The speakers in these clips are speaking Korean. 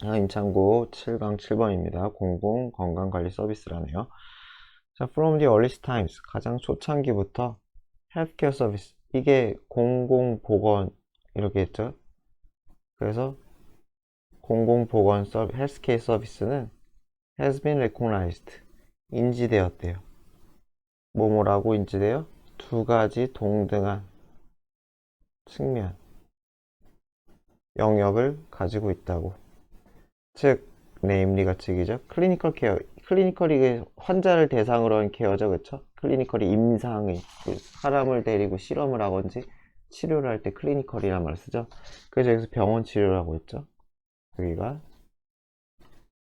임창구 7강 7번입니다. 공공 건강관리 서비스라네요. 자, from the earliest times, 가장 초창기부터 healthcare service, 이게 공공보건 이렇게 했죠. 그래서 공공보건 서비스, healthcare 서비스는 has been recognized, 인지되었대요. 뭐뭐라고 인지돼요? 두 가지 동등한 측면, 영역을 가지고 있다고. 즉, 네임리가 측이죠. 클리니컬 케어. 클리니컬이 환자를 대상으로 한 케어죠. 그쵸? 클리니컬이 임상의, 사람을 데리고 실험을 하건지 치료를 할 때 클리니컬이란 말을 쓰죠. 그래서 여기서 병원 치료라고 했죠. 여기가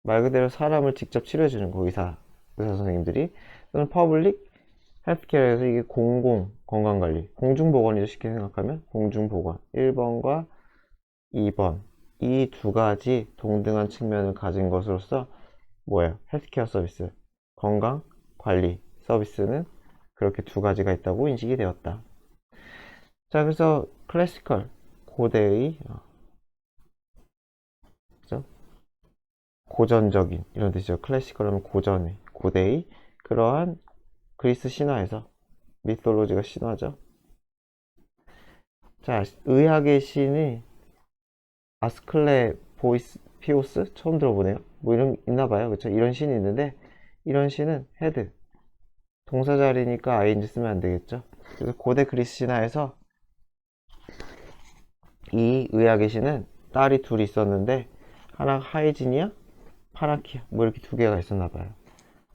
말 그대로 사람을 직접 치료해주는 거, 의사 선생님들이. 또는 퍼블릭 헬스케어에서 이게 공공 건강관리, 공중보건이죠. 쉽게 생각하면 공중보건 1번과 2번, 이 두 가지 동등한 측면을 가진 것으로서 뭐예요? 헬스케어 서비스, 건강 관리 서비스는 그렇게 두 가지가 있다고 인식이 되었다. 자, 그래서 클래시컬, 고대의, 그죠? 고전적인 이런 뜻이죠. 클래시컬 하면 고전의, 고대의 그러한 그리스 신화에서, 미톨로지가 신화죠. 자, 의학의 신이 아스클레 피오스 처음 들어보네요. 뭐 이런 있나봐요. 그쵸? 이런 신이 있는데, 이런 신은 헤드, 동사자리니까 ing를 쓰면 안 되겠죠. 그래서 고대 그리스 신화에서 이 의학의 신은 딸이 둘이 있었는데, 하나가 하이지니아, 파라키아, 뭐 이렇게 두 개가 있었나 봐요.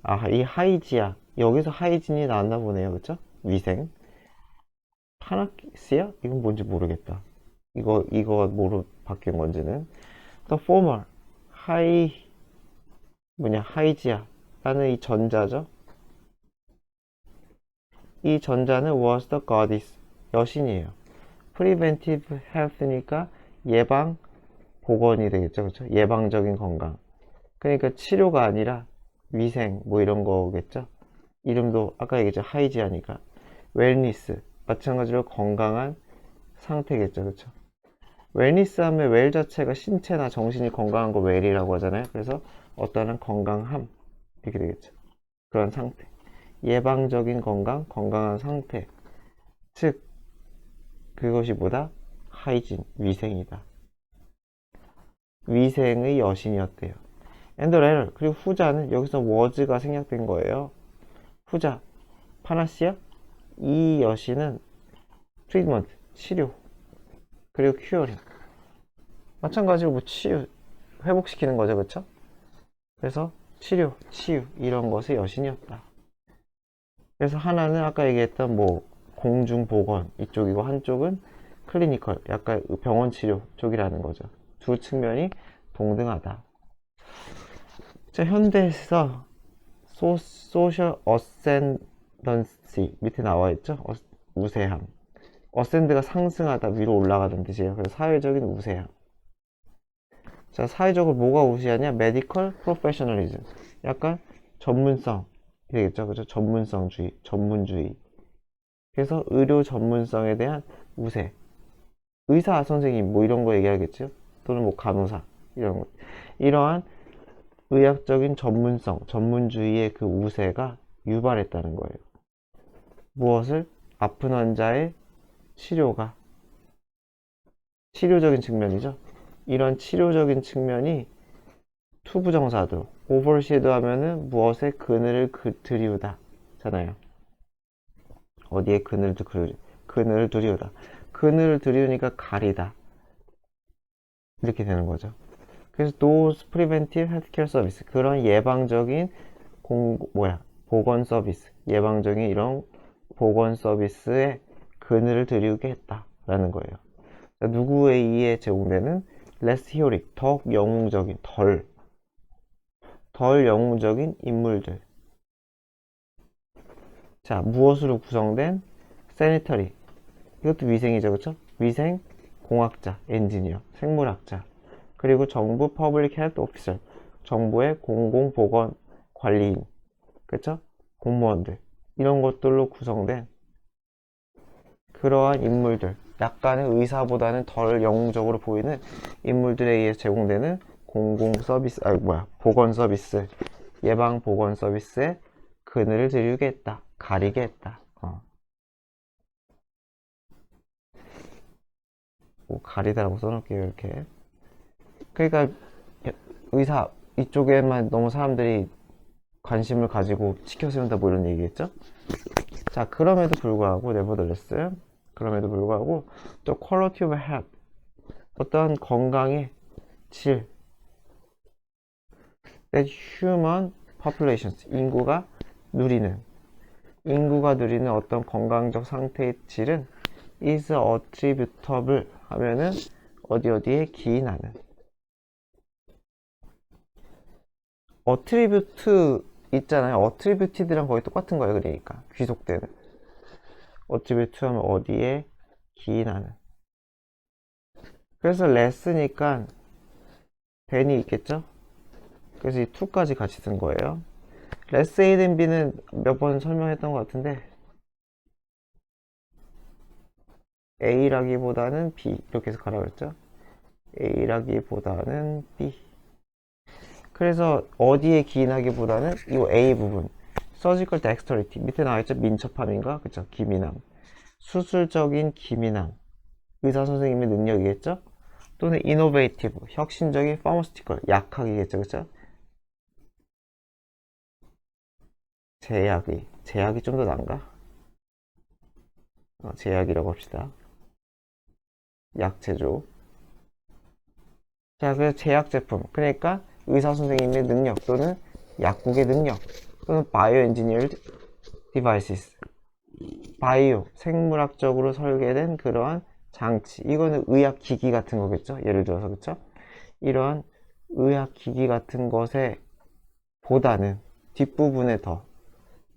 아, 이 하이지아, 여기서 하이진이 나왔나 보네요. 그쵸? 위생. 파라키시아? 이건 뭔지 모르겠다. 이거 뭐로 바뀐 건지는. The former, 하이, 하이지아 라는 이 전자죠. 이 전자는 was the goddess, 여신이에요. preventive health니까 예방 보건이 되겠죠. 그렇죠? 예방적인 건강. 그러니까 치료가 아니라 위생 뭐 이런 거겠죠. 이름도 아까 얘기했죠. 하이지아니까. 웰니스, 마찬가지로 건강한 상태겠죠. 그렇죠? 웰니스 하면 웰 자체가 신체나 정신이 건강한 거 웰이라고 하잖아요. 그래서 어떠한 건강함 이렇게 되겠죠. 그런 상태. 예방적인 건강, 건강한 상태. 즉 그것이 보다 하이진, 위생이다. 위생의 여신이었대요. and later, 그리고 후자는 여기서 was가 생략된 거예요. 후자, 파나시아, 이 여신은 트리트먼트, 치료, 그리고 큐어링. 마찬가지로 뭐 치유, 회복시키는 거죠. 그쵸? 그래서 치료, 치유 이런 것의 여신이었다. 그래서 하나는 아까 얘기했던 뭐 공중보건 이쪽이고, 한쪽은 클리니컬, 약간 병원 치료 쪽이라는 거죠. 두 측면이 동등하다. 자, 현대에서 소셜 어센던시 밑에 나와 있죠. 우세함. 어센드가 상승하다, 위로 올라가는 뜻이에요. 그래서 사회적인 우세함. 자, 사회적으로 뭐가 우세하냐? 메디컬 프로페셔널리즘. 약간 전문성 되겠죠. 그죠? 전문성주의, 전문주의. 그래서 의료 전문성에 대한 우세. 의사 선생님 뭐 이런 거 얘기하겠죠. 또는 뭐 간호사 이런 거. 이러한 의학적인 전문성, 전문주의의 그 우세가 유발했다는 거예요. 무엇을? 아픈 환자의 치료가, 치료적인 측면이죠. 이런 치료적인 측면이 투부정사도, 오버시드 하면은 무엇에 그늘을 들이우다 잖아요. 어디에 그늘을 들이우다. 그늘을 들이우니까 가리다. 이렇게 되는 거죠. 그래서 those preventive healthcare service, 그런 예방적인 보건 서비스, 예방적인 이런 보건 서비스에 그늘을 들이우게 했다라는 거예요. 누구에 의해 제공되는 less heroic, 더 영웅적인, 덜 영웅적인 인물들. 자, 무엇으로 구성된? sanitary, 이것도 위생이죠. 그쵸? 위생, 공학자, 엔지니어, 생물학자, 그리고 정부 퍼블릭 헬스 오피서, 정부의 공공보건 관리인, 그쵸? 공무원들, 이런 것들로 구성된 그러한 인물들, 약간의 의사보다는 덜 영웅적으로 보이는 인물들에 의해 제공되는 공공 서비스, 보건 서비스, 예방 보건 서비스에 그늘을 들이게 했다. 가리게 했다. 뭐 가리다라고 써놓을게요, 이렇게. 그러니까 의사 이쪽에만 너무 사람들이 관심을 가지고 치켜 세운다 뭐 이런 얘기겠죠? 자, 그럼에도 불구하고 nevertheless, 그럼에도 불구하고 또 quality of health, 어떠한 건강의 질, that human populations, 인구가 누리는 어떤 건강적 상태의 질은 is attributable 하면은 어디에 기인하는. attribute 있잖아요. attributed랑 거의 똑같은 거예요. 그러니까 귀속되는. attribute 하면 어디에 기인하는. 그래서 less니까 than이 있겠죠? 그래서 이 to까지 같이 쓴 거예요. less A than B는 몇 번 설명했던 것 같은데 A라기보다는 B 이렇게 해서 가라고 했죠. A라기보다는 B. 그래서 어디에 기인하기보다는 이 A 부분 surgical dexterity 밑에 나와있죠. 민첩함인가? 그쵸? 기민함. 수술적인 기민함. 의사 선생님의 능력이겠죠? 또는 innovative 혁신적인 pharmaceutical 약학이겠죠. 그쵸? 제약이 좀 더 나은가? 제약이라고 합시다. 약제조. 자, 그래서 제약 제품. 그러니까 의사 선생님의 능력 또는 약국의 능력 또는 bioengineered devices. 바이오, 생물학적으로 설계된 그러한 장치. 이거는 의학기기 같은 거겠죠? 예를 들어서, 그쵸? 이러한 의학기기 같은 것에 보다는 뒷부분에 더,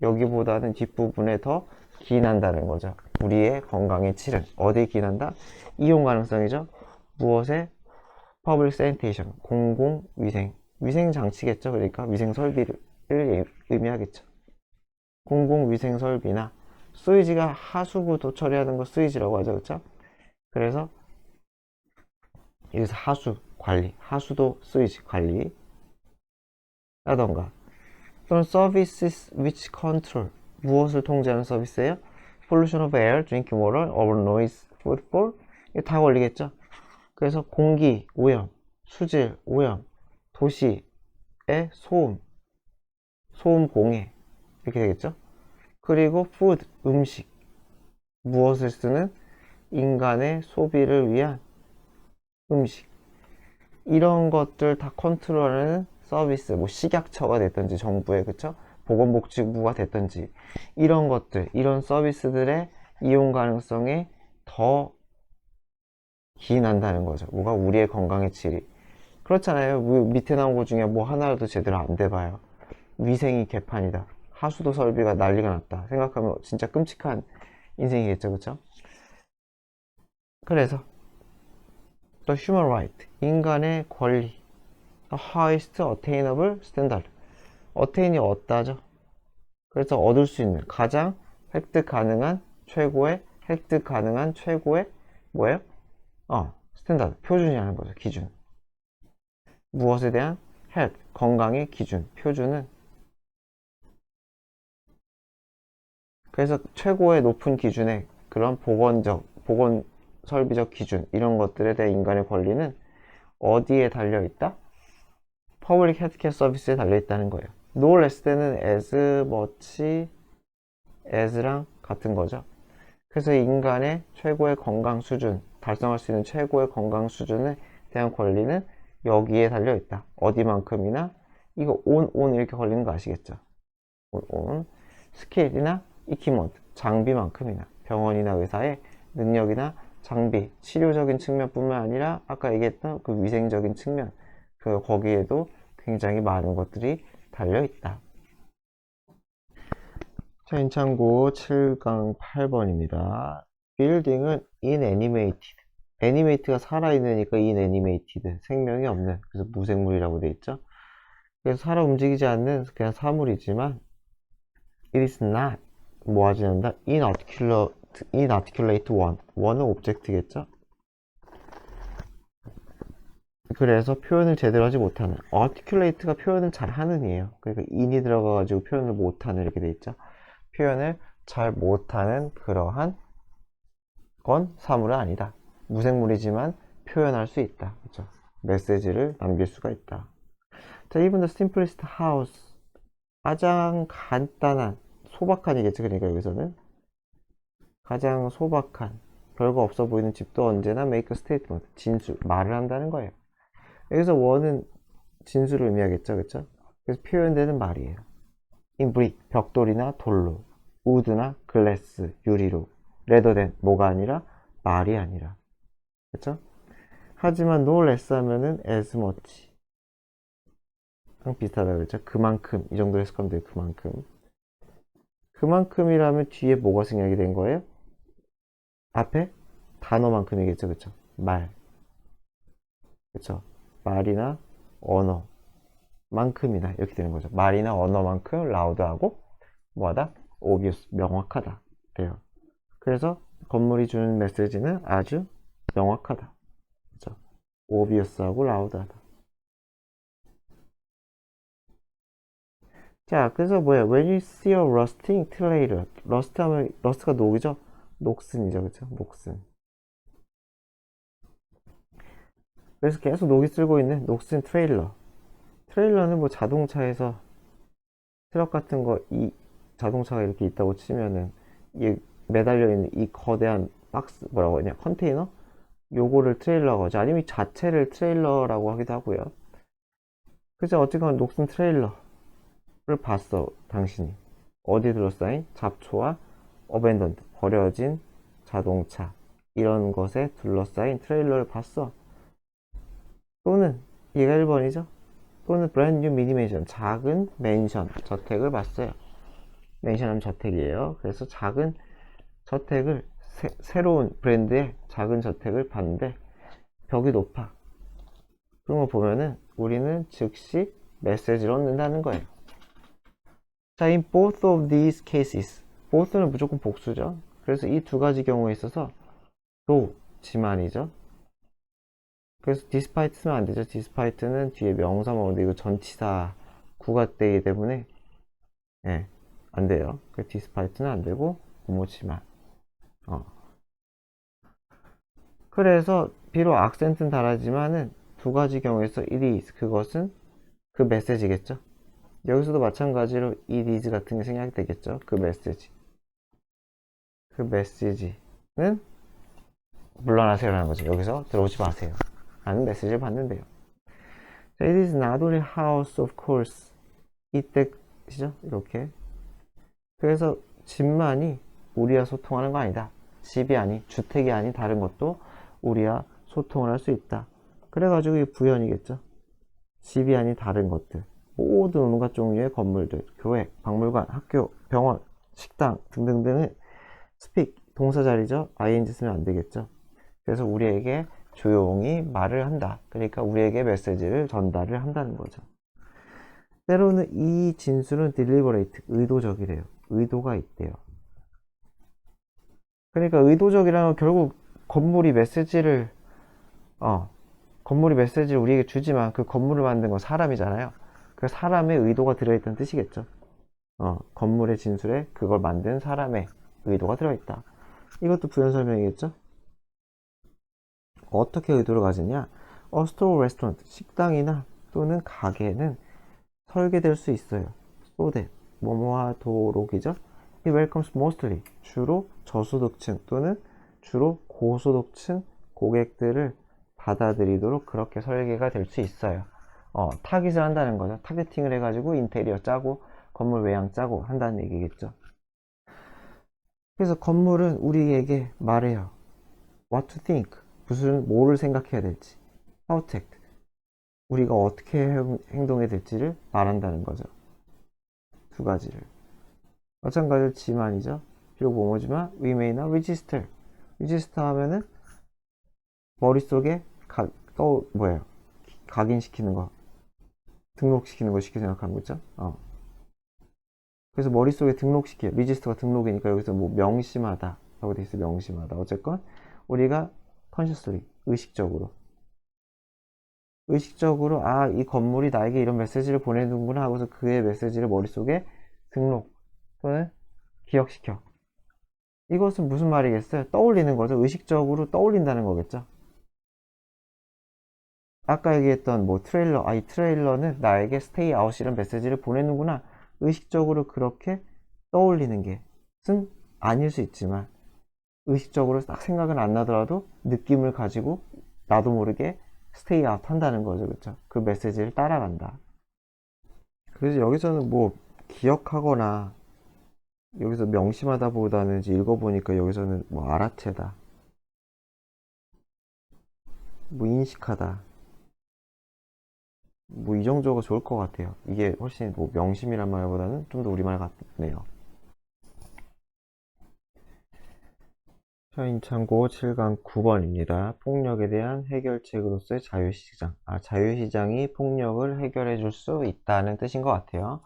여기보다는 뒷부분에 더 기인한다는 거죠. 우리의 건강의 질은 어디에 기인한다? 이용 가능성이죠. 무엇에? Public sanitation, 공공위생, 위생장치겠죠. 그러니까 위생설비를 의미하겠죠. 공공위생설비나 수위지가 하수구도 처리하는 거 수위지라고 하죠. 그쵸? 그래서 여기서 하수 관리, 하수도 수위지 관리 라던가 또는 services which control, 무엇을 통제하는 서비스예요? pollution of air, drinking water, urban noise, footfall, 이거 다 걸리겠죠? 그래서 공기 오염, 수질 오염, 도시의 소음, 소음 공해 이렇게 되겠죠? 그리고 food, 음식, 무엇을 쓰는? 인간의 소비를 위한 음식. 이런 것들 다 컨트롤하는 서비스, 뭐 식약처가 됐든지 정부의, 그쵸? 보건복지부가 됐든지 이런 것들, 이런 서비스들의 이용 가능성에 더 기인한다는 거죠. 뭐가? 우리의 건강의 질이. 그렇잖아요. 밑에 나온 것 중에 뭐 하나라도 제대로 안 돼봐요. 위생이 개판이다. 하수도 설비가 난리가 났다. 생각하면 진짜 끔찍한 인생이겠죠. 그쵸? 그래서 The human right, 인간의 권리, The highest attainable standard, attain이 얻다죠. 그래서 얻을 수 있는 가장 획득 가능한 최고의 뭐예요? 스탠다드, 표준이라는 거죠. 기준. 무엇에 대한? health, 건강의 기준, 표준은. 그래서 최고의 높은 기준의 그런 보건 설비적 기준, 이런 것들에 대한 인간의 권리는 어디에 달려있다? Public Healthcare Service에 달려있다는 거예요. No less than은 as much as랑 같은 거죠. 그래서 인간의 최고의 건강 수준, 달성할 수 있는 최고의 건강 수준에 대한 권리는 여기에 달려있다. 어디만큼이나? 이거 on 이렇게 걸리는 거 아시겠죠? on. 스킬이나 이퀴먼트, 장비만큼이나 병원이나 의사의 능력이나 장비, 치료적인 측면뿐만 아니라 아까 얘기했던 그 위생적인 측면, 거기에도 굉장히 많은 것들이 달려있다. 자, 인창고 7강 8번입니다. 빌딩은 inanimated. animate가 살아있으니까 inanimated. 생명이 없는. 그래서 무생물이라고 돼 있죠. 그래서 살아 움직이지 않는 그냥 사물이지만 it is not. 뭐 하지 않는다? inarticulate one. one은 오브젝트겠죠. 그래서 표현을 제대로 하지 못하는, articulate가 표현을 잘 하는 이에요. 그러니까 in이 들어가가지고 표현을 못하는 이렇게 돼 있죠. 표현을 잘 못하는 그러한 건 사물은 아니다. 무생물이지만 표현할 수 있다. 그렇죠? 메시지를 남길 수가 있다. 자, even the simplest house, 가장 간단한, 소박한이겠죠. 그러니까 여기서는 가장 소박한, 별거 없어 보이는 집도 언제나 make a statement, 진술, 말을 한다는 거예요. 여기서 원은 진술을 의미하겠죠. 그렇죠? 그래서 표현되는 말이에요. in brick, 벽돌이나 돌로, wood나 glass, 유리로, rather than, 뭐가 아니라, 말이 아니라. 그렇죠? 하지만 no less 하면은 as much. 랑 비슷하다 그랬죠? 그만큼, 이 정도 해석하면 돼요. 그만큼. 그만큼이라면 뒤에 뭐가 생략이 된 거예요? 앞에 단어만큼이겠죠. 그쵸? 말. 그쵸? 말이나 언어만큼이나 이렇게 되는 거죠. 말이나 언어만큼 라우드하고 뭐하다? obvious, 명확하다. 돼요. 그래서 건물이 주는 메시지는 아주 명확하다. 그쵸? obvious하고 loud하다. 자, 그래서 뭐야? When you see a rusting trailer, rust 하면, rust가 녹이죠? 녹슨이죠, 그쵸? 녹슨. 그래서 계속 녹이 쓸고 있는 녹슨 트레일러. 트레일러는 뭐 자동차에서 트럭 같은 거, 이 자동차가 이렇게 있다고 치면은, 이 매달려 있는 이 거대한 박스, 뭐라고 하냐? 컨테이너? 요거를 트레일러라고 하죠. 아니면 이 자체를 트레일러라고 하기도 하고요. 그래서 어쨌거나 녹슨 트레일러를 봤어, 당신이. 어디 둘러싸인 잡초와 어벤던드, 버려진 자동차, 이런 것에 둘러싸인 트레일러를 봤어. 또는 얘가 1번이죠. 또는 브랜드 뉴 미니 맨션, 작은 맨션, 저택을 봤어요. 맨션하면 저택이에요. 그래서 작은 저택을, 새로운 브랜드의 작은 저택을 봤는데 벽이 높아. 그런 거 보면은 우리는 즉시 메시지를 얻는다는 거예요. 자, in both of these cases, both는 무조건 복수죠. 그래서 이 두 가지 경우에 있어서 지만이죠. 그래서 despite 쓰면 안 되죠. despite는 뒤에 명사만 오는데 이거 전치사 구가되기 때문에 예, 안 돼요. 그 despite는 안 되고 오모지만. 그래서 비록 악센트는 다르지만은 두 가지 경우에서 it is, 그것은 그 메시지겠죠. 여기서도 마찬가지로 it is 같은 게 생략이 되겠죠. 그 메시지. 그 메시지는 물러나세요라는 거죠. 여기서 들어오지 마세요. 라는 메시지를 받는데요. It is not only house, of course. 이때시죠? 이렇게. 그래서 집만이 우리와 소통하는 거 아니다. 집이 아닌, 주택이 아닌 다른 것도 우리와 소통을 할 수 있다. 그래가지고 이게 부연이겠죠. 집이 아닌 다른 것들. 모든 온갖 종류의 건물들, 교회, 박물관, 학교, 병원, 식당 등등등은 speak, 동사 자리죠. ing 쓰면 안 되겠죠. 그래서 우리에게 조용히 말을 한다. 그러니까 우리에게 메시지를 전달을 한다는 거죠. 때로는 이 진술은 deliberate, 의도적이래요. 의도가 있대요. 그러니까 의도적이라는 건 결국 건물이 메시지를 건물이 메시지를 우리에게 주지만 그 건물을 만든 건 사람이잖아요. 그 사람의 의도가 들어있다는 뜻이겠죠. 건물의 진술에 그걸 만든 사람의 의도가 들어있다. 이것도 부연 설명이겠죠. 어떻게 의도를 가지냐? A store, restaurant, 식당이나 또는 가게는 설계될 수 있어요. So that, 뭐뭐하도록이죠. It welcomes mostly, 주로 저소득층 또는 주로 고소득층 고객들을 받아들이도록 그렇게 설계가 될 수 있어요. 타깃을 한다는 거죠. 타겟팅을 해가지고 인테리어 짜고 건물 외양 짜고 한다는 얘기겠죠. 그래서 건물은 우리에게 말해요. What to think, 뭐를 생각해야 될지. How to act, 우리가 어떻게 행동해야 될지를 말한다는 거죠. 두 가지를. 마찬가지로 지만이죠. 비록 뭐뭐지만 we may not register. register 하면은 머릿속에 뭐예요? 각인시키는 거, 등록시키는 거 쉽게 생각하는 거죠. 그래서 머릿속에 등록시켜요. 리지스터가 등록이니까 여기서 뭐 명심하다 라고 돼 있어요. 명심하다. 어쨌건 우리가 consciously, 의식적으로 의식적으로 아, 이 건물이 나에게 이런 메시지를 보내는구나 하고서 그의 메시지를 머릿속에 등록 또는 기억시켜. 이것은 무슨 말이겠어요? 떠올리는 거죠. 의식적으로 떠올린다는 거겠죠. 아까 얘기했던 뭐 트레일러, 이 트레일러는 나에게 stay out 이런 메시지를 보내는구나. 의식적으로 그렇게 떠올리는 게는 아닐 수 있지만 의식적으로 딱 생각은 안 나더라도 느낌을 가지고 나도 모르게 stay out 한다는 거죠. 그쵸? 그 메시지를 따라간다. 그래서 여기서는 뭐 기억하거나 여기서 명심하다 보다는 이제 읽어보니까 여기서는 뭐 알아채다, 뭐 인식하다, 뭐 이 정도가 좋을 것 같아요. 이게 훨씬 뭐 명심이란 말보다는 좀 더 우리말 같네요. 서인창고 7강 9번입니다. 폭력에 대한 해결책으로서의 자유시장. 자유시장이 폭력을 해결해 줄 수 있다는 뜻인 것 같아요.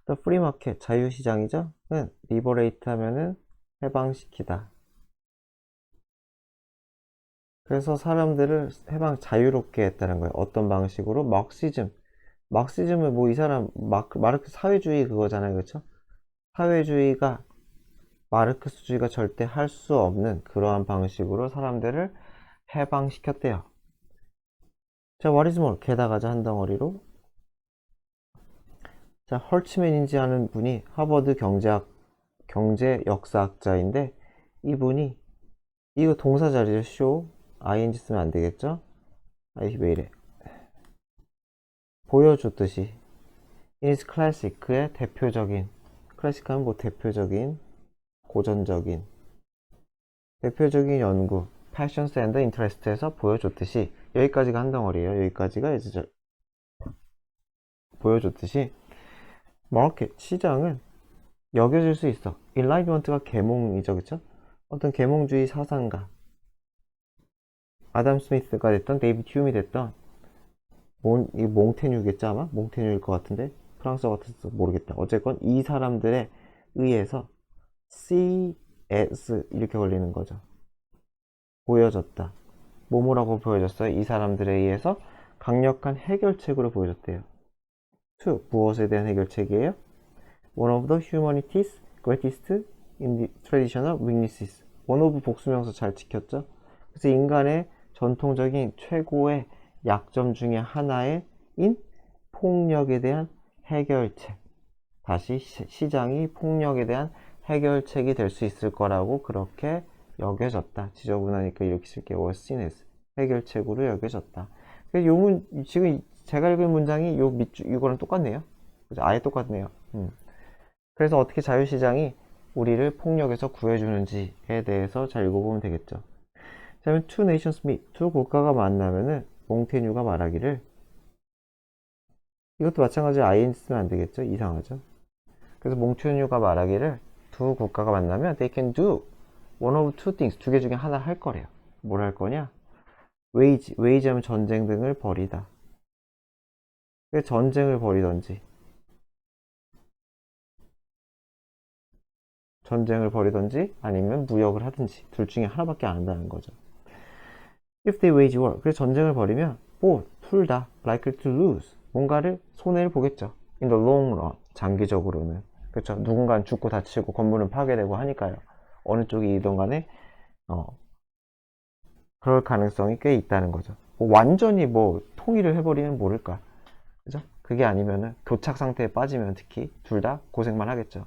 또 프리마켓, 자유시장이죠? 리버레이트 하면은 해방시키다. 그래서 사람들을 자유롭게 했다는 거예요. 어떤 방식으로? 막시즘. 막시즘은 뭐 이 사람, 마르크스 사회주의 그거잖아요. 그쵸? 사회주의가 마르크스주의가 절대 할 수 없는 그러한 방식으로 사람들을 해방시켰대요. 자, what is more? 게다가자 한 덩어리로. 자, 헐츠맨인지 하는 분이 하버드 경제 역사학자인데 이분이 이거 동사 자리죠. show ing 쓰면 안 되겠죠? 왜 이래? 보여줬듯이 is classic 그의 대표적인 클래식하면 뭐 고전적인 대표적인 연구 passions and interest에서 보여줬듯이 여기까지가 한 덩어리예요. 여기까지가 이제 보여줬듯이 마켓 시장은 여겨질 수 있어. 인라이트먼트가 계몽이죠, 그쵸? 어떤 계몽주의 사상가 아담 스미스가 됐던 데이비드 휴미 됐던 이 몽테뉴겠죠 아마? 몽테뉴일 것 같은데 프랑스어 같아서 모르겠다. 어쨌건 이 사람들에 의해서 CS 이렇게 걸리는 거죠. 보여졌다. 뭐뭐라고 보여졌어요? 이 사람들에 의해서 강력한 해결책으로 보여졌대요. 무엇에 대한 해결책이에요? One of the humanity's greatest in the traditional weaknesses. one of 복수명사 잘 지켰죠? 그래서 인간의 전통적인 최고의 약점 중에 하나인 폭력에 대한 해결책. 다시 시장이 폭력에 대한 해결책이 될 수 있을 거라고 그렇게 여겨졌다. 지저분하니까 이렇게 쓸게요. was seen as. 해결책으로 여겨졌다. 지금 제가 읽은 문장이 이거랑 똑같네요. 아예 똑같네요. 그래서 어떻게 자유시장이 우리를 폭력에서 구해주는지에 대해서 잘 읽어보면 되겠죠. 자, 그러면 two nations meet, 두 국가가 만나면은 몽테뉴가 말하기를 이것도 마찬가지로 ing 쓰면 안 되겠죠? 이상하죠? 그래서 몽테뉴가 말하기를 두 국가가 만나면 they can do one of two things, 두 개 중에 하나 할 거래요. 뭘 할 거냐? wage 하면 전쟁 등을 벌이다. 전쟁을 벌이던지 아니면 무역을 하든지 둘 중에 하나밖에 안 한다는 거죠. If they wage war, 그래서 전쟁을 벌이면 둘 다 likely to lose, 뭔가를 손해를 보겠죠. In the long run, 장기적으로는. 그렇죠. 누군가는 죽고 다치고 건물은 파괴되고 하니까요. 어느 쪽이든 간에 그럴 가능성이 꽤 있다는 거죠. 완전히 통일을 해버리면 모를까. 그죠? 그게 아니면은 교착 상태에 빠지면 특히 둘 다 고생만 하겠죠.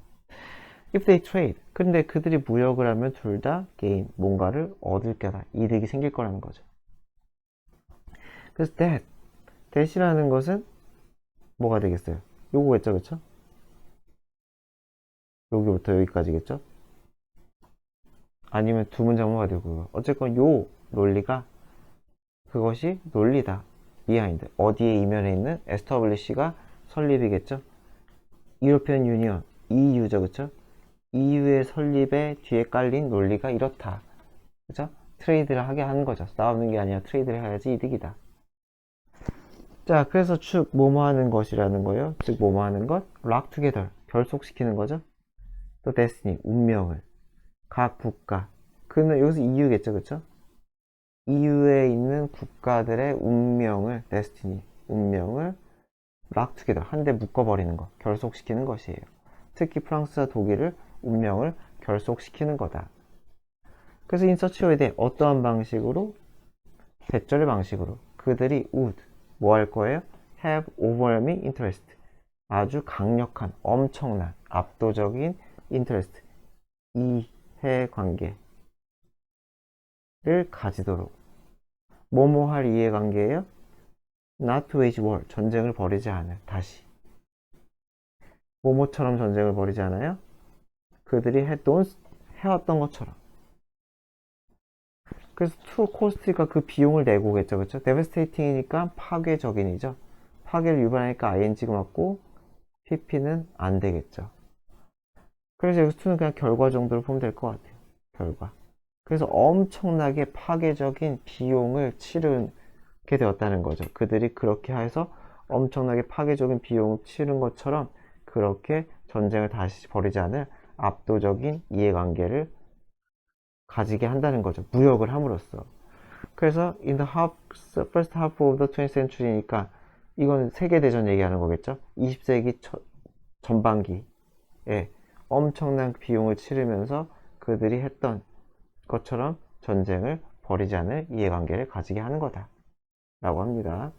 If they trade, 근데 그들이 무역을 하면 둘 다 gain, 뭔가를 얻을 거다, 이득이 생길 거라는 거죠. 그래서 that이라는 것은 뭐가 되겠어요? 요거겠죠, 그쵸? 여기부터 여기까지겠죠? 아니면 두 문장만 되고, 어쨌건 요 논리가 그것이 논리다. behind, 어디에 이면에 있는 establish가 설립이겠죠? 유로피언 유니언, EU죠, 그쵸? EU의 설립에 뒤에 깔린 논리가 이렇다. 그죠? 트레이드를 하게 하는 거죠. 싸우는 게 아니라 트레이드를 해야지 이득이다. 자, 그래서 축 뭐뭐 하는 것이라는 거예요. 즉 뭐뭐 하는 것, lock together, 결속시키는 거죠. 또 destiny, 운명을 각 국가, 그는 여기서 EU겠죠, 그쵸? 이유에 있는 국가들의 운명을, 데스티니, 운명을 락투게더, 한데 묶어버리는 것, 결속시키는 것이에요. 특히 프랑스와 독일을 운명을 결속시키는 거다. 그래서 인서치어에 대해 어떠한 방식으로? 대절의 방식으로 그들이 would 뭐 할 거예요? have overwhelming interest 아주 강력한, 엄청난, 압도적인 interest 이해관계를 가지도록 뭐뭐 할 이해관계예요? not to wage war 전쟁을 벌이지 않을 다시 뭐뭐처럼 전쟁을 벌이지 않아요? 그들이 해왔던 것처럼 그래서 to cost가 그 비용을 내고 오겠죠 그쵸? devastating이니까 파괴적인이죠 파괴를 유발하니까 ing가 맞고 pp는 안 되겠죠 그래서 여기서 to는 그냥 결과 정도로 보면 될 것 같아요 결과 그래서 엄청나게 파괴적인 비용을 치르게 되었다는 거죠 그들이 그렇게 해서 엄청나게 파괴적인 비용을 치른 것처럼 그렇게 전쟁을 다시 벌이지 않을 압도적인 이해관계를 가지게 한다는 거죠. 무역을 함으로써. 그래서 in the first half of the 20th century니까 이건 세계대전 얘기하는 거겠죠. 20세기 전반기에 엄청난 비용을 치르면서 그들이 했던 것처럼 전쟁을 벌이지 않을 이해관계를 가지게 하는 거다. 라고 합니다.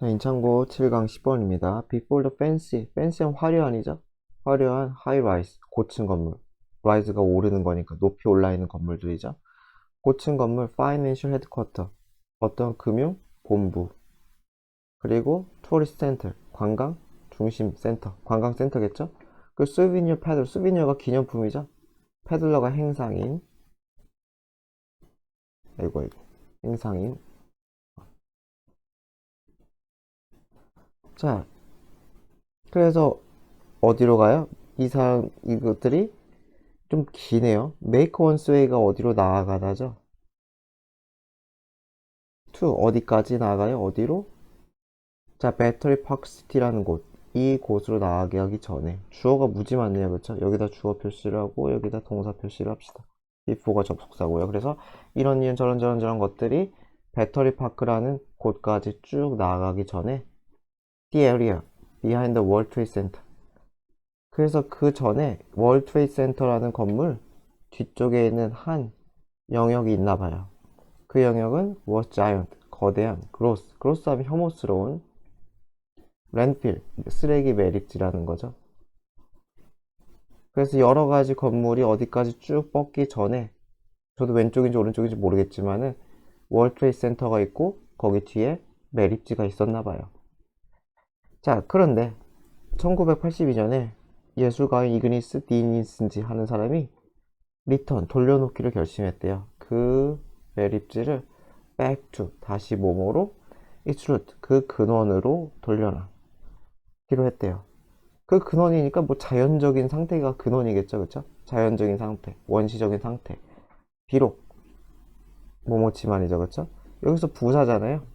인창고 7강 10번입니다. Before the fancy, fancy한 화려한이죠? 화려한 high rise, 고층 건물. rise가 오르는 거니까 높이 올라 있는 건물들이죠. 고층 건물 financial headquarter, 어떤 금융 본부. 그리고 tourist center, 관광 중심 센터, 관광 센터겠죠? 그 souvenir peddler, souvenir가 기념품이죠. 패들러가 행상인, 아이고 행상인. 자, 그래서 어디로 가요? 이것들이 좀 기네요. make one's way가 어디로 나아가다죠? to 어디까지 나아가요? 어디로? 자, 배터리 파크 시티라는 곳. 이 곳으로 나아가기 하기 전에 주어가 무지 많네요. 그렇죠? 여기다 주어 표시를 하고 여기다 동사 표시를 합시다. before가 접속사고요. 그래서 이런 저런 것들이 배터리 파크라는 곳까지 쭉 나아가기 전에 the area behind the World Trade Center. 그래서 그 전에 월드 트레이드 센터라는 건물 뒤쪽에 있는 한 영역이 있나 봐요. 그 영역은 was giant, 거대한, gross 하면 혐오스러운 랜필, 쓰레기 매립지라는 거죠. 그래서 여러 가지 건물이 어디까지 쭉 뻗기 전에 저도 왼쪽인지 오른쪽인지 모르겠지만은 월드 트레이드 센터가 있고 거기 뒤에 매립지가 있었나 봐요. 자, 그런데 1982년에 예술가인 이그니스 디니슨지 하는 사람이 돌려놓기를 결심했대요. 그 매립지를 back to, 다시 뭐뭐로 its root, 그 근원으로 돌려놔기로 했대요. 그 근원이니까 뭐 자연적인 상태가 근원이겠죠, 그쵸? 자연적인 상태, 원시적인 상태. 비록 뭐뭐지만이죠, 그쵸? 여기서 부사잖아요.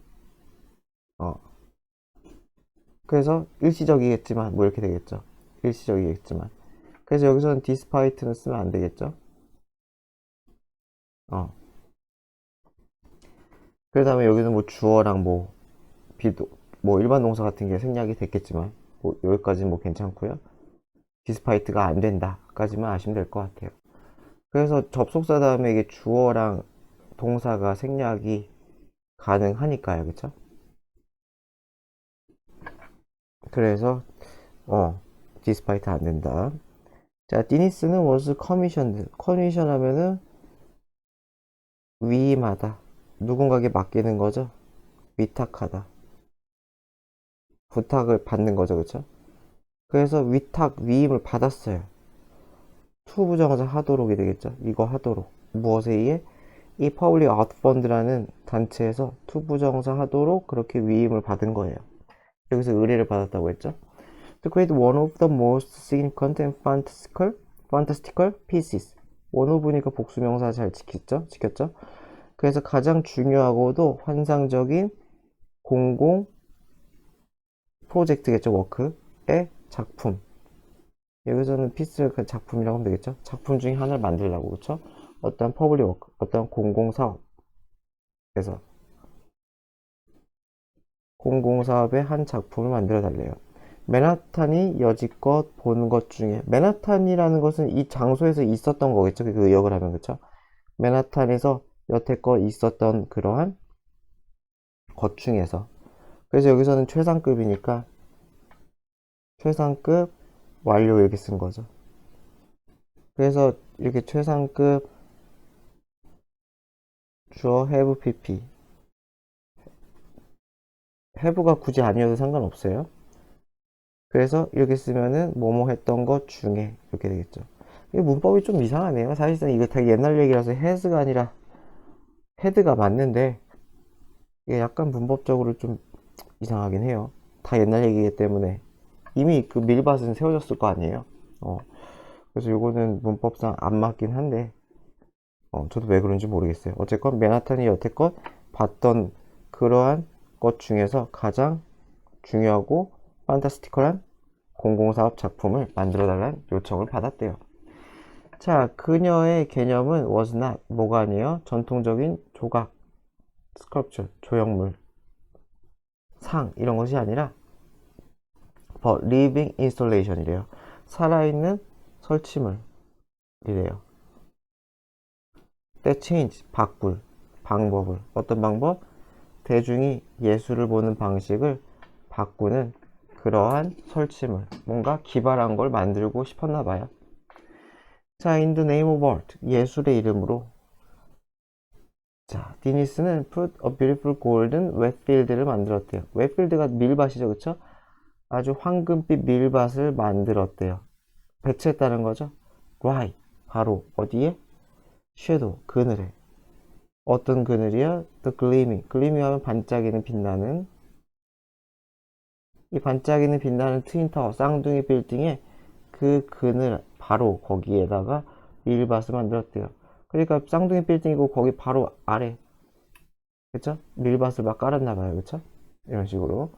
그래서 일시적이겠지만 뭐 이렇게 되겠죠. 일시적이겠지만. 그래서 여기서는 despite는 쓰면 안 되겠죠. 그 다음에 여기는 뭐 주어랑 뭐 비도 뭐 일반 동사 같은 게 생략이 됐겠지만 뭐 여기까지는 뭐 괜찮고요. 디스파이트가 안 된다까지만 아시면 될 것 같아요. 그래서 접속사 다음에 이게 주어랑 동사가 생략이 가능하니까요, 그쵸? 그래서 디스파이트 안 된다. 자, 디니스는 was commissioned. 커미션 하면은 위임하다. 누군가에게 맡기는 거죠. 위탁하다. 부탁을 받는 거죠, 그쵸? 그래서 위임을 받았어요. 투 부정사 하도록이 되겠죠. 이거 하도록. 무엇에 의해? 이 퍼블릭 아트 펀드라는 단체에서 투 부정사 하도록 그렇게 위임을 받은 거예요. 여기서 의뢰를 받았다고 했죠. To create one of the most significant and fantastical pieces. one of니까 복수명사 잘 지켰죠? 그래서 가장 중요하고도 환상적인 공공 프로젝트겠죠. 워크의 작품. 여기서는 피스를 그 작품이라고 하면 되겠죠. 작품 중에 하나를 만들려고, 그쵸? 어떤 퍼블릭 워크, 어떤 공공사업. 그래서 공공사업의 한 작품을 만들어 달래요. 맨하탄이 여지껏 본 것 중에, 맨하탄이라는 것은 이 장소에서 있었던 거겠죠. 그 의역을 하면, 그쵸? 맨하탄에서 여태껏 있었던 그러한 것 중에서. 그래서 여기서는 최상급이니까 최상급 완료 이렇게 쓴 거죠. 그래서 이렇게 최상급 주어 have pp. have가 굳이 아니어도 상관없어요. 그래서 이렇게 쓰면은 뭐뭐 했던 것 중에 이렇게 되겠죠. 이 문법이 좀 이상하네요. 사실상 이거 되게 옛날 얘기라서 has가 아니라 had가 맞는데 이게 약간 문법적으로 좀 이상하긴 해요. 다 옛날 얘기이기 때문에 이미 그 밀밭은 세워졌을 거 아니에요. 그래서 요거는 문법상 안 맞긴 한데 저도 왜 그런지 모르겠어요. 어쨌건 맨하탄이 여태껏 봤던 그러한 것 중에서 가장 중요하고 판타스티컬한 공공사업 작품을 만들어달라는 요청을 받았대요. 자, 그녀의 개념은 was not, 뭐가 아니에요? 전통적인 조각, 스컬프처, 조형물, 상 이런 것이 아니라 but living installation이래요. 살아있는 설치물이래요. that change, 바꿀 방법을, 어떤 방법? 대중이 예술을 보는 방식을 바꾸는 그러한 설치물, 뭔가 기발한 걸 만들고 싶었나 봐요. 자, in the name of art, 예술의 이름으로. 자, 디니스는 put a beautiful golden wetfield를 만들었대요. wetfield가 밀밭이죠, 그쵸? 아주 황금빛 밀밭을 만들었대요. 배치했다는 거죠. right, 바로 어디에? shadow, 그늘에. 어떤 그늘이야? the gleaming, gleaming 하면 반짝이는 빛나는, 이 반짝이는 빛나는 트윈타워 쌍둥이 빌딩에 그 그늘 바로 거기에다가 밀밭을 만들었대요. 그러니까 쌍둥이 빌딩이고 거기 바로 아래, 그쵸? 밀밭을 막 깔았나봐요, 그쵸? 이런 식으로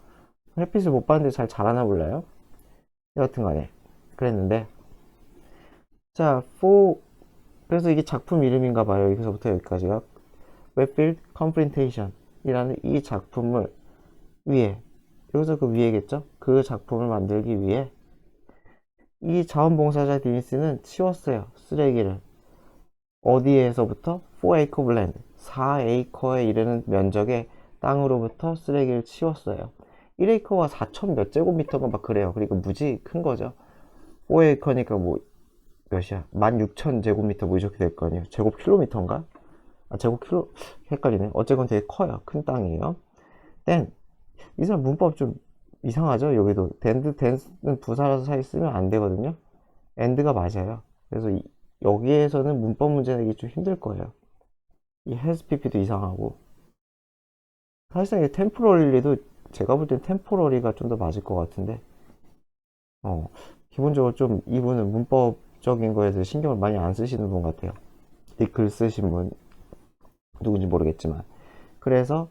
햇빛을 못 봤는데 잘 자라나 몰라요. 여하튼간에 그랬는데, 자, 그래서 이게 작품 이름인가봐요. 여기서부터 여기까지가 Wetfield Confrontation 이라는 이 작품을 위해, 여기서 그 위에겠죠? 그 작품을 만들기 위해 이 자원봉사자 디니스는 치웠어요, 쓰레기를. 어디에서부터? 4acre of land, 4에이커에 이르는 면적의 땅으로부터 쓰레기를 치웠어요. 1에이커가 4천 몇 제곱미터가 막 그래요. 그리고 무지 큰 거죠. 4에이커니까 뭐 몇이야? 16,000제곱미터 뭐 이렇게 될 거 아니에요. 제곱킬로미터인가? 제곱킬로 헷갈리네. 어쨌건 되게 커요. 큰 땅이에요. 땐 이 사람 문법 좀 이상하죠? 여기도 댄스는 부사라서 사이 쓰면 안 되거든요. end가 맞아요. 그래서 여기에서는 문법 문제 내기 좀 힘들 거예요. 이 has pp도 이상하고, 사실상 이 temporarly도 제가 볼 땐 temporary가 좀 더 맞을 것 같은데, 기본적으로 좀 이분은 문법적인 거에 대해서 신경을 많이 안 쓰시는 분 같아요. 이 글 쓰신 분 누군지 모르겠지만. 그래서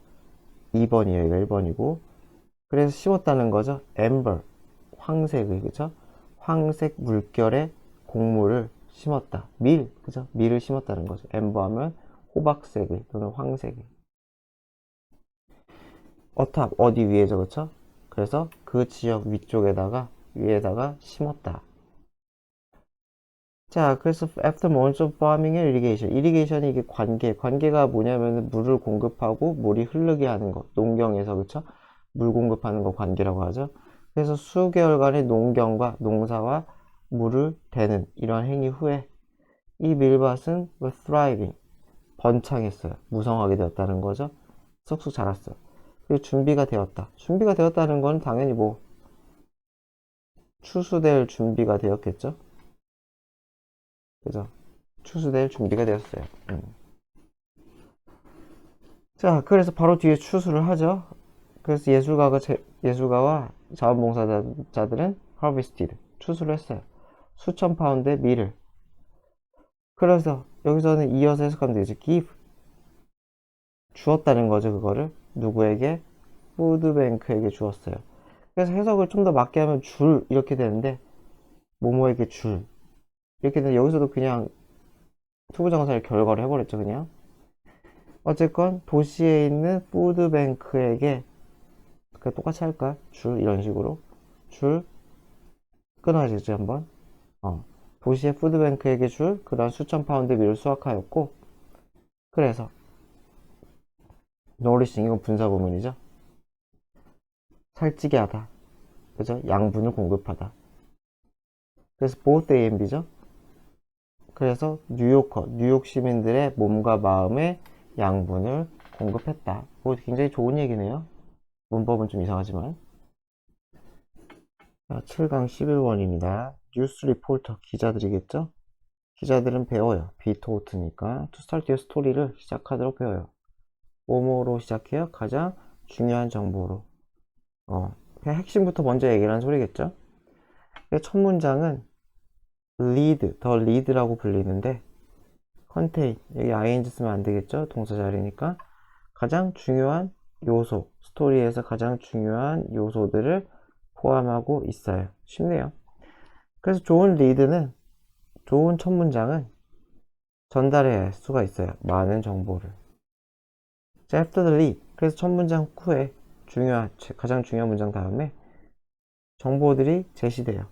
2번이에요. 이거 1번이고. 그래서 심었다는 거죠. amber, 황색의, 그죠? 황색 물결의 곡물을 심었다. 그죠? 밀을 심었다는 거죠. amber 하면 호박색의 또는 황색의. 어탑, 어디 위에죠, 그쵸? 그래서 그 지역 위에다가 심었다. 자, 그래서 after months of farming의 irrigation이 이게 관계가 뭐냐면 물을 공급하고 물이 흐르게 하는 것, 농경에서, 그쵸? 물 공급하는 거 관계라고 하죠. 그래서 수개월간의 농사와 물을 대는 이런 행위 후에 이 밀밭은 thriving, 번창했어요. 무성하게 되었다는 거죠. 쑥쑥 자랐어요. 그리고 준비가 되었다는 건 당연히 뭐 추수될 준비가 되었겠죠. 그죠? 추수될 준비가 되었어요. 자, 그래서 바로 뒤에 추수를 하죠. 그래서 예술가와 자원봉사자들은 harvested, 추수를 했어요. 수천 파운드의 밀을. 그래서 여기서는 이어서 해석하면 되겠죠. give, 주었다는 거죠. 그거를 누구에게? 푸드뱅크에게 주었어요. 그래서 해석을 좀 더 맞게 하면 이렇게 되는데, 뭐뭐에게 이렇게 되는데, 여기서도 그냥 투부정사를 결과로 해버렸죠, 그냥. 어쨌건 도시에 있는 푸드뱅크에게 그 똑같이 할까? 줄 이런 식으로 줄 끊어지지 한번. 도시의 푸드뱅크에게 줄 그런 수천 파운드 밀을 수확하였고, 그래서 노리싱 이건 분사 구문이죠. 살찌게 하다, 그죠? 양분을 공급하다. 그래서 both A and B죠. 그래서 뉴욕 시민들의 몸과 마음에 양분을 공급했다. 뭐 굉장히 좋은 얘기네요. 문법은 좀 이상하지만. 자, 7강 11원입니다. 뉴스 리포터 기자들이겠죠? 기자들은 배워요. 비토트니까 to start your story를 시작하도록 배워요. 뭐뭐로 시작해요? 가장 중요한 정보로. 그냥 핵심부터 먼저 얘기를 하는 소리겠죠? 첫 문장은 lead, 더 lead라고 불리는데 contain, 여기 ing 쓰면 안 되겠죠? 동사 자리니까 가장 중요한 요소, 스토리에서 가장 중요한 요소들을 포함하고 있어요. 쉽네요. 그래서 좋은 리드는, 좋은 첫 문장은 전달해야 할 수가 있어요. 많은 정보를. 자, after the lead. 그래서 첫 문장 후에 가장 중요한 문장 다음에 정보들이 제시돼요.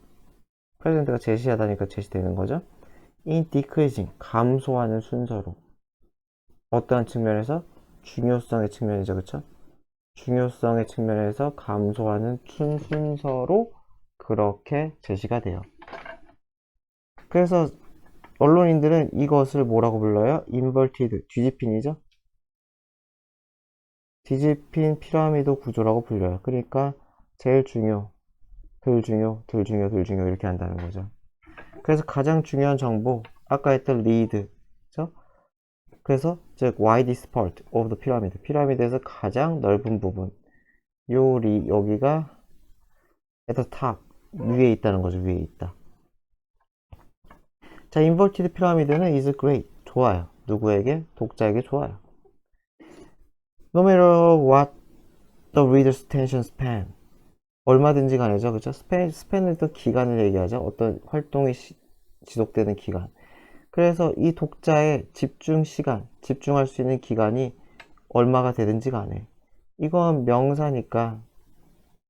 프레젠트가 제시하다니까 제시되는 거죠. in decreasing, 감소하는 순서로. 어떠한 측면에서? 중요성의 측면이죠, 그쵸? 중요성의 측면에서 감소하는 순서로 그렇게 제시가 돼요. 그래서 언론인들은 이것을 뭐라고 불러요? inverted, 뒤집힌이죠? 뒤집힌 피라미드 구조라고 불려요. 그러니까 제일 중요, 덜 중요, 덜 중요, 덜 중요 이렇게 한다는 거죠. 그래서 가장 중요한 정보, 아까 했던 lead, 그죠? 그래서 즉 widest part of the pyramid, 피라미드에서 가장 넓은 부분, 여기가 at the top, 위에 있다는 거죠. 위에 있다. 자, inverted pyramid는 is great, 좋아요. 누구에게? 독자에게 좋아요. No matter what the reader's attention span, 얼마든지 간에죠. 그죠? 스팬은 또 기간을 얘기하죠. 어떤 활동이 지속되는 기간. 그래서 이 독자의 집중 시간, 집중할 수 있는 기간이 얼마가 되든지 간에. 이건 명사니까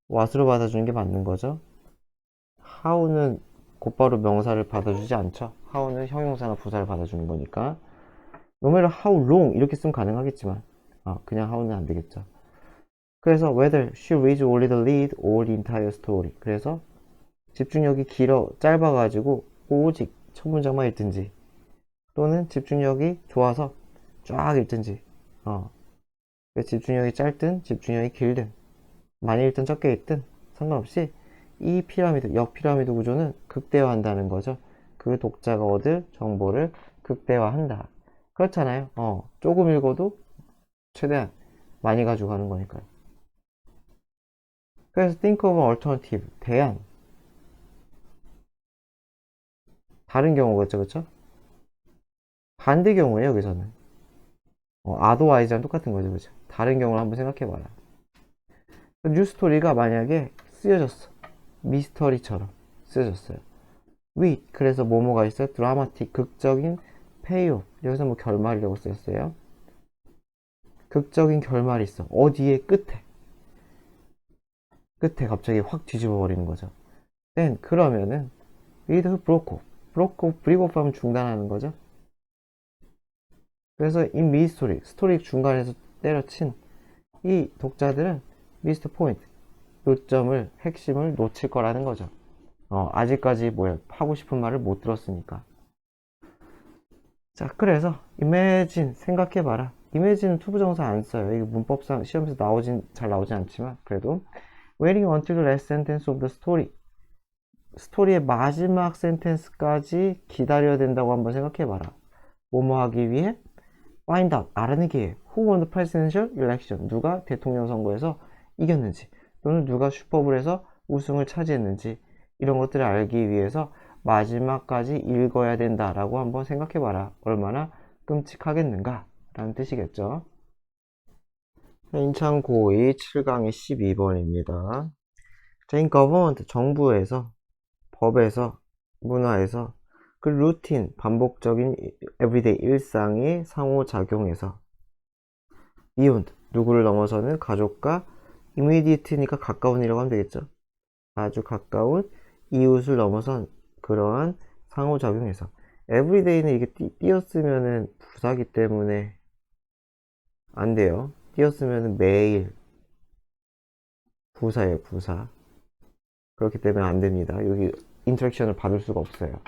what으로 받아주는 게 맞는 거죠. how는 곧바로 명사를 받아주지 않죠. how는 형용사나 부사를 받아주는 거니까. no matter how long 이렇게 쓰면 가능하겠지만 그냥 how는 안 되겠죠. 그래서 whether she reads only the lead or the entire story. 그래서 집중력이 짧아가지고 오직 첫 문장만 읽든지 또는 집중력이 좋아서 쫙 읽든지 집중력이 짧든 집중력이 길든 많이 읽든 적게 읽든 상관없이 이 피라미드, 역피라미드 구조는 극대화한다는 거죠. 그 독자가 얻을 정보를 극대화한다. 그렇잖아요. 조금 읽어도 최대한 많이 가지고 가는 거니까요. 그래서 think of an alternative, 대안. 다른 경우겠죠, 그쵸? 반대 경우에요, 여기서는. otherwise랑 똑같은 거죠, 그쵸? 다른 경우를 한번 생각해봐라. 뉴스토리가 만약에 쓰여졌어. 미스터리처럼 쓰여졌어요. with, 그래서 뭐뭐가 있어요? 드라마틱, 극적인 payoff. 여기서 뭐 결말이라고 쓰였어요. 극적인 결말이 있어. 어디에? 끝에 갑자기 확 뒤집어 버리는 거죠. then 그러면은 with broke off, break off 하면 중단하는 거죠. 그래서 in mid story, 스토리 중간에서 때려친 이 독자들은 missed point, 요점을, 핵심을 놓칠 거라는 거죠. 아직까지 하고 싶은 말을 못 들었으니까. 자, 그래서 imagine, 생각해봐라. imagine은 투부정사 안 써요. 이게 문법상 시험에서 잘 나오진 않지만 그래도 waiting until the last sentence of the story, 스토리의 마지막 센텐스까지 기다려야 된다고 한번 생각해봐라. 뭐뭐 하기 위해? find out, 알아내기 위해. who won the presidential election, 누가 대통령 선거에서 이겼는지 또는 누가 슈퍼볼에서 우승을 차지했는지 이런 것들을 알기 위해서 마지막까지 읽어야 된다라고 한번 생각해봐라. 얼마나 끔찍하겠는가 라는 뜻이겠죠. 인천 고2 7강의 12번입니다. in government, 정부에서, 법에서, 문화에서 그 루틴, 반복적인 에브리데이 일상의 상호작용에서 beyond, 누구를 넘어서는 가족과 immediate니까 가까운이라고 하면 되겠죠. 아주 가까운 이웃을 넘어선 그러한 상호작용에서 everyday는 이게 띄었으면은 부사기 때문에 안 돼요. 띄었으면은 매일 부사예요, 부사. 그렇기 때문에 안 됩니다. 여기 인터랙션을 받을 수가 없어요.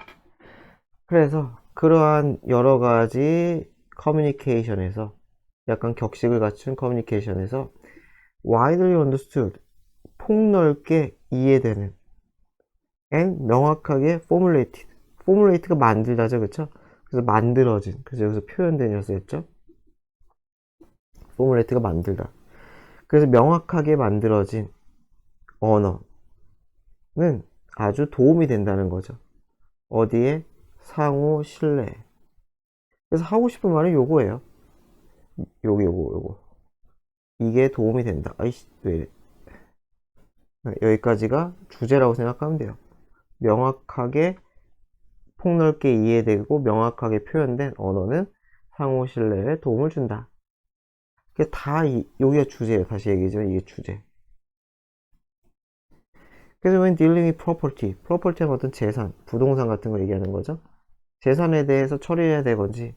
그래서 그러한 여러 가지 커뮤니케이션에서 약간 격식을 갖춘 커뮤니케이션에서 widely understood, 폭넓게 이해되는 and 명확하게 formulated, formulated가 만들다죠, 그쵸? 그래서 만들어진, 그래서 여기서 표현된 였었죠. formulated가 만들다. 그래서 명확하게 만들어진 언어는 아주 도움이 된다는 거죠. 어디에? 상호 신뢰. 그래서 하고 싶은 말은 요거예요. 요거. 이게 도움이 된다. 아이씨, 왜 이래. 여기까지가 주제라고 생각하면 돼요. 명확하게 폭넓게 이해되고 명확하게 표현된 언어는 상호 신뢰에 도움을 준다. 그게 다 여기가 주제예요. 다시 얘기하지만 이게 주제. 그래서 when dealing with property는 어떤 재산, 부동산 같은 거 얘기하는 거죠. 재산에 대해서 처리를 해야 되건지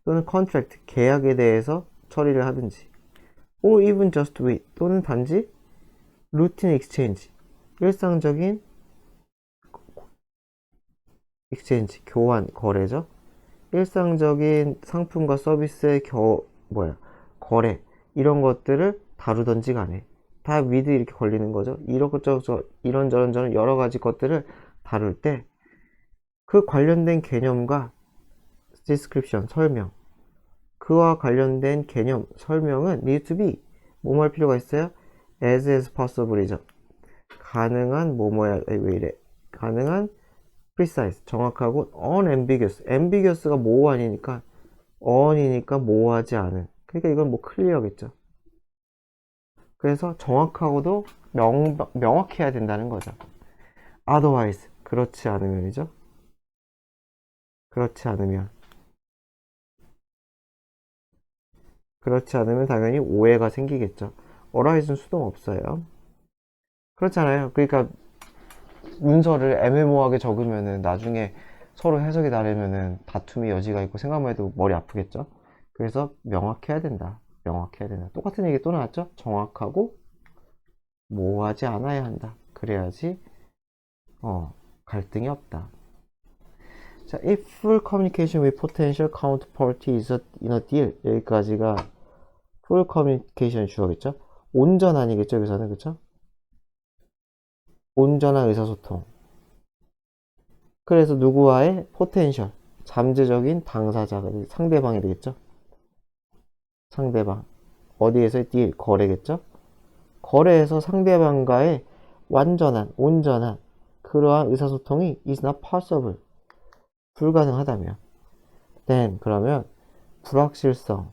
또는 contract, 계약에 대해서 처리를 하든지 or even just with, 또는 단지 routine exchange, 일상적인 exchange, 교환, 거래죠. 일상적인 상품과 서비스의 거래, 이런 것들을 다루던지 간에 다 with 이렇게 걸리는 거죠. 이런저런 여러 가지 것들을 다룰 때 그 관련된 개념과 description, 설명, 그와 관련된 개념, 설명은 need to be 뭐뭐 할 필요가 있어요? as possible이죠. 가능한 왜 이래? 가능한 precise, 정확하고 ambiguous가 모호하니까 on이니까 모호하지 않은. 그러니까 이건 뭐 클리어겠죠. 그래서 정확하고도 명확해야 된다는 거죠. otherwise, 그렇지 않으면이죠. 그렇지 않으면 당연히 오해가 생기겠죠. 어라이즈는 수동 없어요. 그렇잖아요. 그러니까 문서를 애매모호하게 적으면은 나중에 서로 해석이 다르면은 다툼의 여지가 있고 생각만 해도 머리 아프겠죠. 그래서 명확해야 된다. 똑같은 얘기 또 나왔죠. 정확하고 모호하지 않아야 한다. 그래야지 갈등이 없다. 자, if full communication with potential counterparty is in a deal, 여기까지가 full communication 주어겠죠. 온전한이겠죠, 여기서는. 그쵸? 온전한 의사소통. 그래서 누구와의 포텐셜, 잠재적인 당사자가 상대방이 되겠죠. 상대방. 어디에서의 딜, 거래겠죠. 거래에서 상대방과의 온전한 그러한 의사소통이 is not possible, 불가능하다면 then, 그러면 불확실성,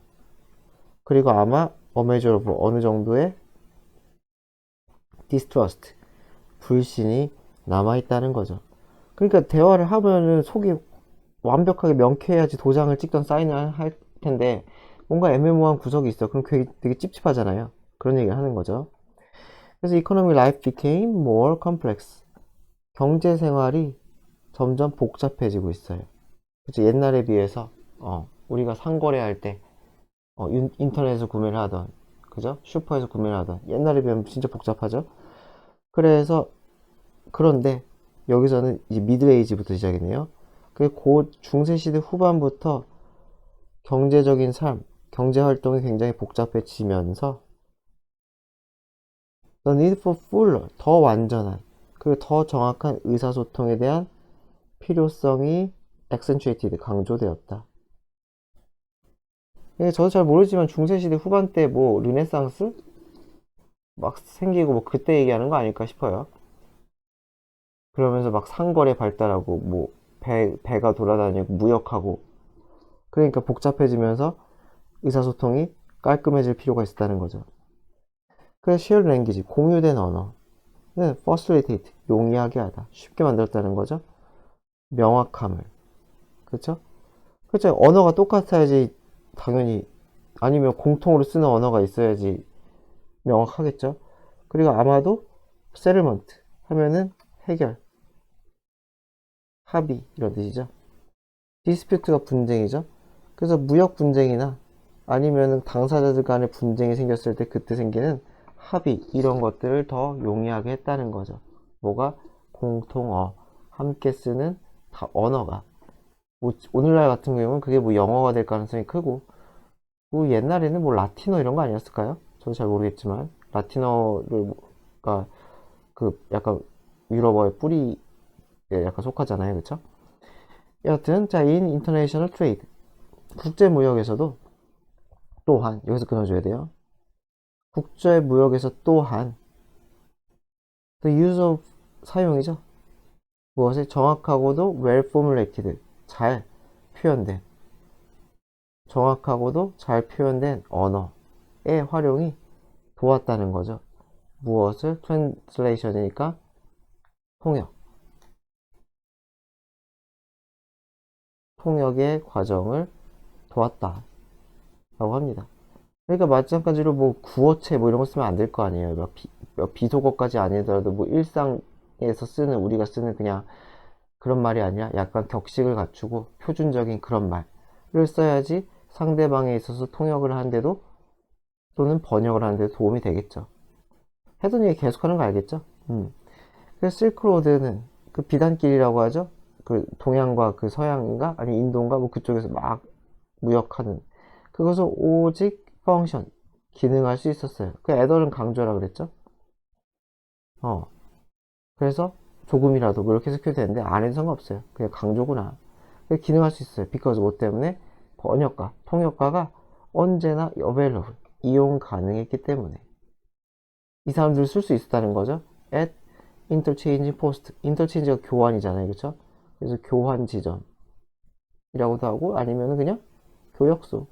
그리고 아마 unmeasurable, 어느 정도의 distrust, 불신이 남아있다는 거죠. 그러니까 대화를 하면은 속이 완벽하게 명쾌해야지 도장을 찍던 사인을 할 텐데 뭔가 애매모호한 구석이 있어. 그럼 되게 찝찝하잖아요. 그런 얘기를 하는 거죠. 그래서 economic life became more complex. 경제 생활이 점점 복잡해지고 있어요. 그쵸? 옛날에 비해서 우리가 상거래할 때 인터넷에서 구매를 하던, 그죠? 슈퍼에서 구매를 하던, 옛날에 비하면 진짜 복잡하죠. 그런데 여기서는 이제 미드에이지부터 시작이네요. 곧 중세시대 후반부터 경제적인 삶, 경제 활동이 굉장히 복잡해지면서 The need for fuller, 더 완전한, 그리고 더 정확한 의사소통에 대한 필요성이 accentuated, 강조되었다. 저도 잘 모르지만 중세시대 후반 때 뭐 르네상스 막 생기고 뭐 그때 얘기하는 거 아닐까 싶어요. 그러면서 막 상거래 발달하고 뭐 배가 돌아다니고 무역하고, 그러니까 복잡해지면서 의사소통이 깔끔해질 필요가 있었다는 거죠. 그래서 shared language, 공유된 언어는 facilitate, 용이하게 하다, 쉽게 만들었다는 거죠. 명확함을. 그쵸? 그쵸? 언어가 똑같아야지 당연히, 아니면 공통으로 쓰는 언어가 있어야지 명확하겠죠? 그리고 아마도 settlement 하면은 해결, 합의 이런 뜻이죠. dispute가 분쟁이죠. 그래서 무역 분쟁이나 아니면은 당사자들 간의 분쟁이 생겼을 때 그때 생기는 합의 이런 것들을 더 용이하게 했다는 거죠. 뭐가? 공통어, 함께 쓰는 언어가. 뭐 오늘날 같은 경우는 그게 뭐 영어가 될 가능성이 크고, 뭐 옛날에는 뭐 라틴어 이런 거 아니었을까요? 저도 잘 모르겠지만 라틴어가 그 약간 유럽어의 뿌리에 약간 속하잖아요, 그쵸? 여하튼 자, in international trade, 국제 무역에서도 또한, 여기서 끊어줘야 돼요. 국제 무역에서 또한 the use of, 사용이죠. 무엇이? 정확하고도 well formulated, 잘 표현된, 정확하고도 잘 표현된 언어의 활용이 도왔다는 거죠. 무엇을? translation이니까 통역, 통역의 과정을 도왔다 라고 합니다. 그러니까 마찬가지로 뭐 구어체 뭐 이런 거 쓰면 안 될 거 아니에요. 막 비속어까지 아니더라도 뭐 일상에서 쓰는, 우리가 쓰는 그냥 그런 말이 아니라 약간 격식을 갖추고 표준적인 그런 말을 써야지 상대방에 있어서 통역을 하는데도, 또는 번역을 하는데도 도움이 되겠죠. 해둔 얘기 계속하는 거 알겠죠? 그래서 실크로드는 그 비단길이라고 하죠. 그 동양과 그 서양인가 아니 인도인가 뭐 그쪽에서 막 무역하는, 그것을 오직 펑션, 기능할 수 있었어요. 그 애들은 강조라 그랬죠. 그래서 조금이라도 뭐 이렇게 해석해도 되는데 안 해도 상관없어요. 그냥 강조구나. 기능할 수 있어요. because 뭐 때문에? 번역가, 통역가가 언제나 available, 이용 가능했기 때문에 이 사람들을 쓸 수 있었다는 거죠. at interchange post, interchange가 교환이잖아요, 그쵸? 그래서 교환 지점이라고도 하고, 아니면 그냥 교역소,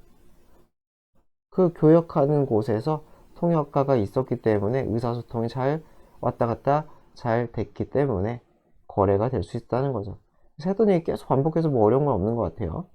그 교역하는 곳에서 통역가가 있었기 때문에 의사소통이 잘 왔다 갔다 잘 됐기 때문에 거래가 될 수 있다는 거죠. 했던 얘기 계속 반복해서 뭐 어려운 건 없는 것 같아요.